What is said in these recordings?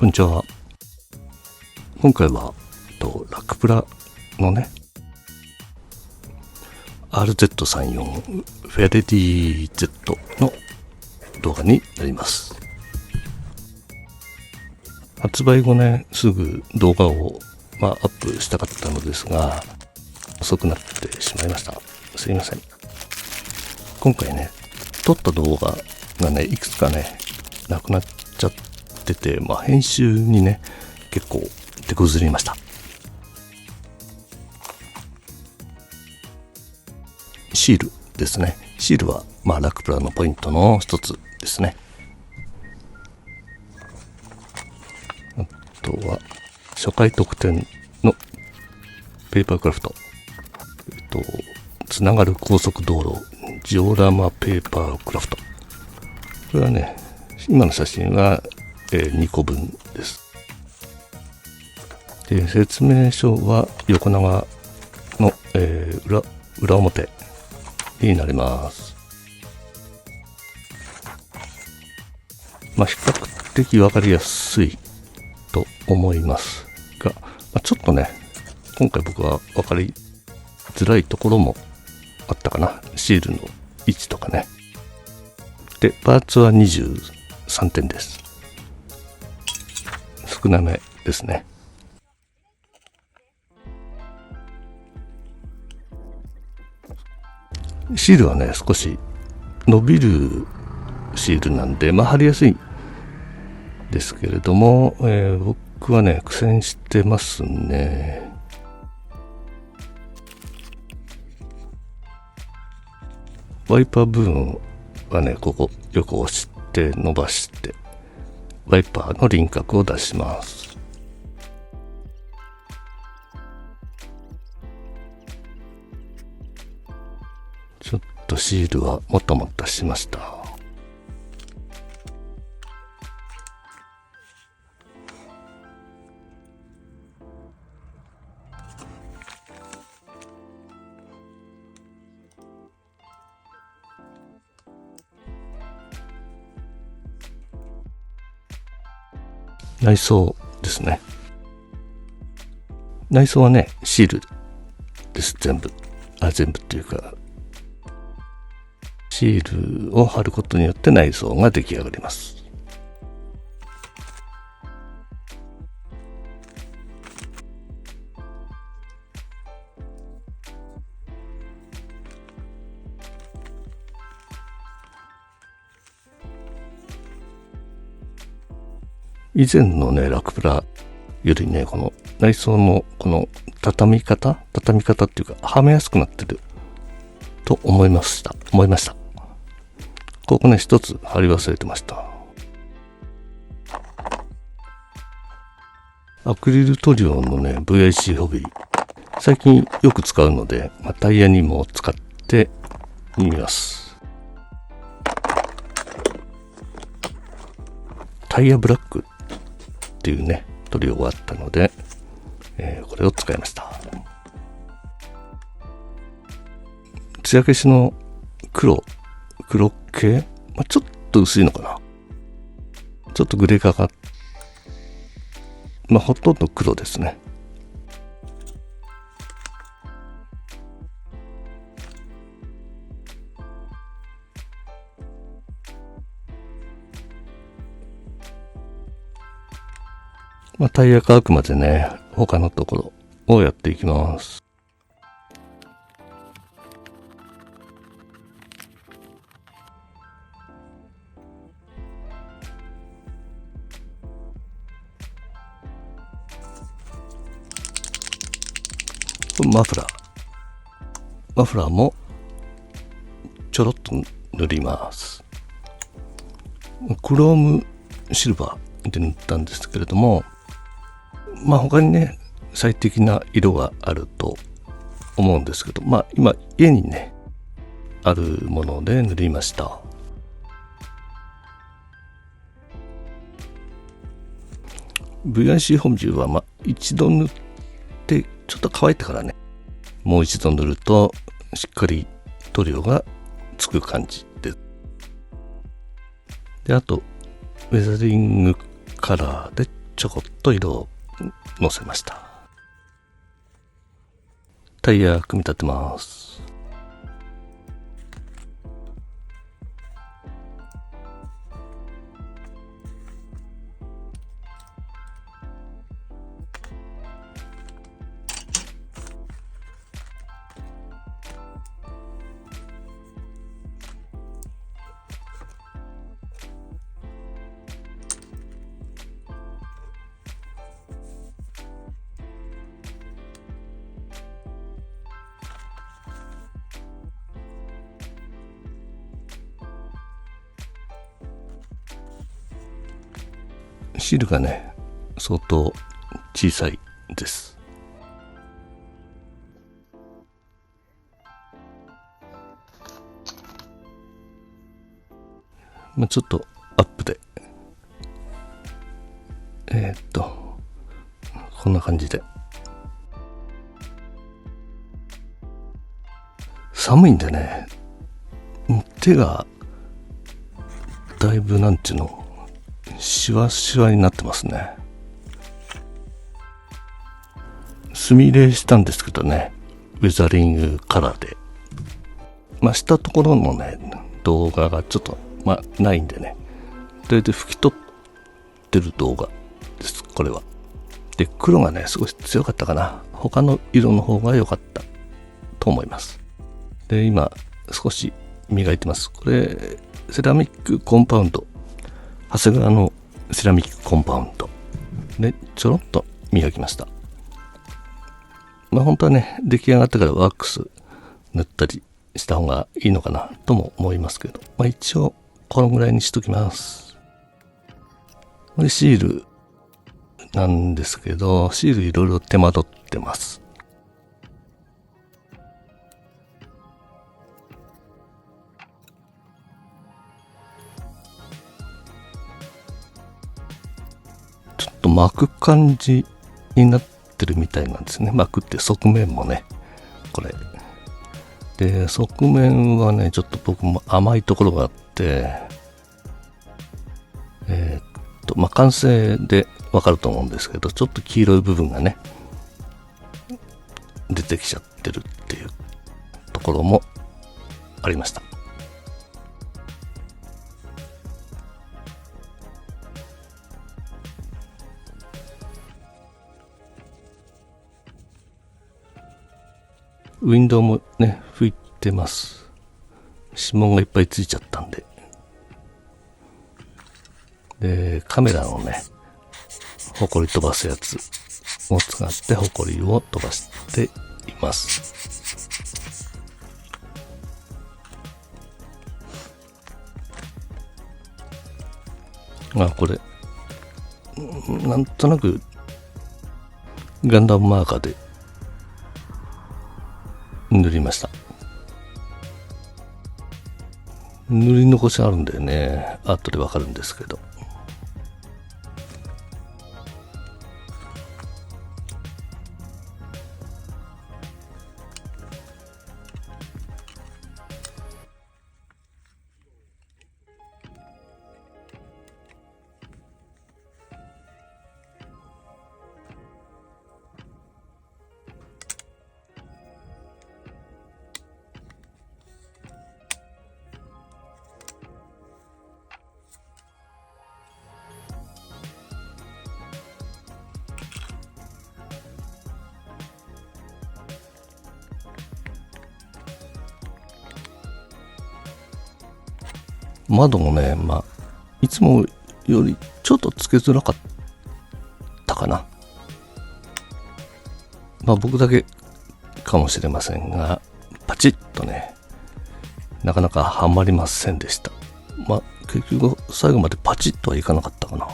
こんにちは。今回はラクプラのね RZ34 フェレディ Z の動画になります。発売後ねすぐ動画をアップしたかったのですが遅くなってしまいました。すいません。今回ね撮った動画がねいくつかねなくなっちゃってて、編集にね結構手こずりました。シールですね。シールはラクプラのポイントの一つですね。あとは初回特典のペーパークラフト、つながる高速道路ジオラマペーパークラフト。これはね今の写真は、2個分です。で説明書は横長の、裏表になります。比較的わかりやすいと思いますが、ちょっとね今回僕は分かりづらいところもあったかな。シールの位置とかね。でパーツは23点です。少なめですね。シールはね少し伸びるシールなんで貼りやすいですけれども、僕はね苦戦してますね。ワイパー部分はねここよく押して伸ばしてワイパーの輪郭を出します。ちょっとシールはもたもたしました。内装ですね。内装はねシールです。全部っていうかシールを貼ることによって内装が出来上がります。以前のねラクプラよりねこの内装のこの畳み方っていうかはめやすくなってると思いました。ここね一つ貼り忘れてました。アクリル塗料のね VIC ホビー最近よく使うので、タイヤにも使ってみます。タイヤブラックっていうね塗料があったので、これを使いました。艶消しの黒系、ちょっと薄いのかな。ちょっとグレー化がほとんど黒ですね。タイヤ乾くまでね他のところをやっていきます。マフラーもちょろっと塗ります。クロームシルバーで塗ったんですけれども、他にね最適な色があると思うんですけど、今家にねあるもので塗りました。VIC ホビーは一度塗ってちょっと乾いてからねもう一度塗るとしっかり塗料がつく感じで、あとウェザリングカラーでちょこっと色をのせました。タイヤ組み立てます。シールがね、相当小さいです。ちょっとアップで。こんな感じで。寒いんでね、手がだいぶなんていうの、シワシワになってますね。墨入れしたんですけどね、ウェザリングカラーで。したところのね、動画がちょっと、ないんでね。だいたい拭き取ってる動画です、これは。で、黒がね、少し強かったかな。他の色の方が良かったと思います。で、今、少し磨いてます。これ、セラミックコンパウンド。長谷川のセラミックコンパウンド。で、ちょろっと磨きました。本当はね、出来上がってからワックス塗ったりした方がいいのかなとも思いますけど、一応このぐらいにしときます。これシールなんですけど、シールいろいろ手間取ってます。ちょっと巻く感じになってるみたいなんですね。巻くって側面もね、これ。で、側面はね、ちょっと僕も甘いところがあって、完成でわかると思うんですけど、ちょっと黄色い部分がね、出てきちゃってるっていうところもありました。ウィンドウもね、拭いてます。指紋がいっぱいついちゃったんで。で、カメラのね、ホコリ飛ばすやつを使ってホコリを飛ばしています。これ、なんとなくガンダムマーカーで塗りました。塗り残しあるんだよね。後でわかるんですけど。窓もね、いつもよりちょっとつけづらかったかな。僕だけかもしれませんが、パチッとね、なかなかはまりませんでした。結局最後までパチッとはいかなかったかな。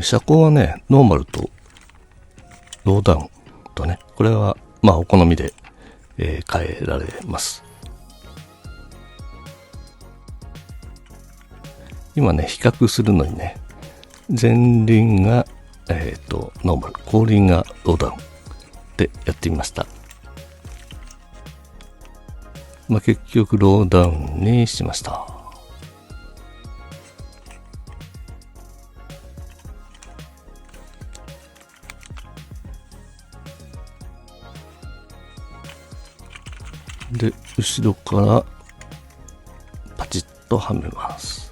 車高はね、ノーマルとローダウンとね、これはお好みで、変えられます。今ね、比較するのにね、前輪がノーマル、後輪がローダウンでやってみました。結局ローダウンにしました。で、後ろからパチッとはめます。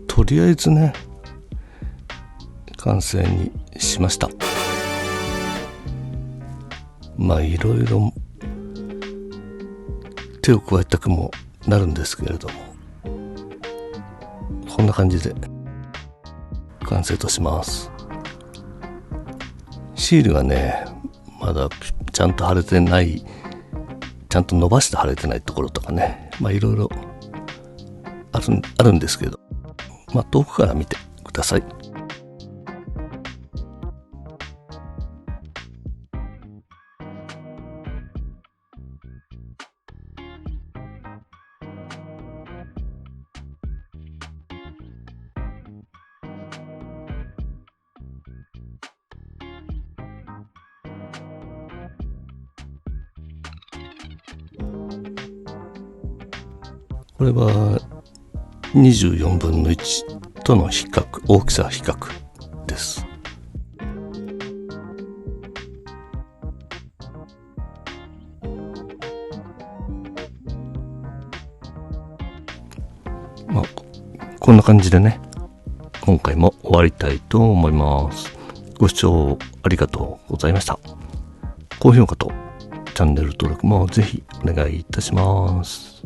とりあえずね、完成にしました。いろいろ手を加えたくもなるんですけれども、こんな感じで完成とします。シールがね、まだちゃんと貼れてない、ちゃんと伸ばして貼れてないところとかね、いろいろあるんですけど、遠くから見てください。これは24分の1との比較、大きさ比較です。こんな感じでね、今回も終わりたいと思います。ご視聴ありがとうございました。高評価とチャンネル登録もぜひお願いいたします。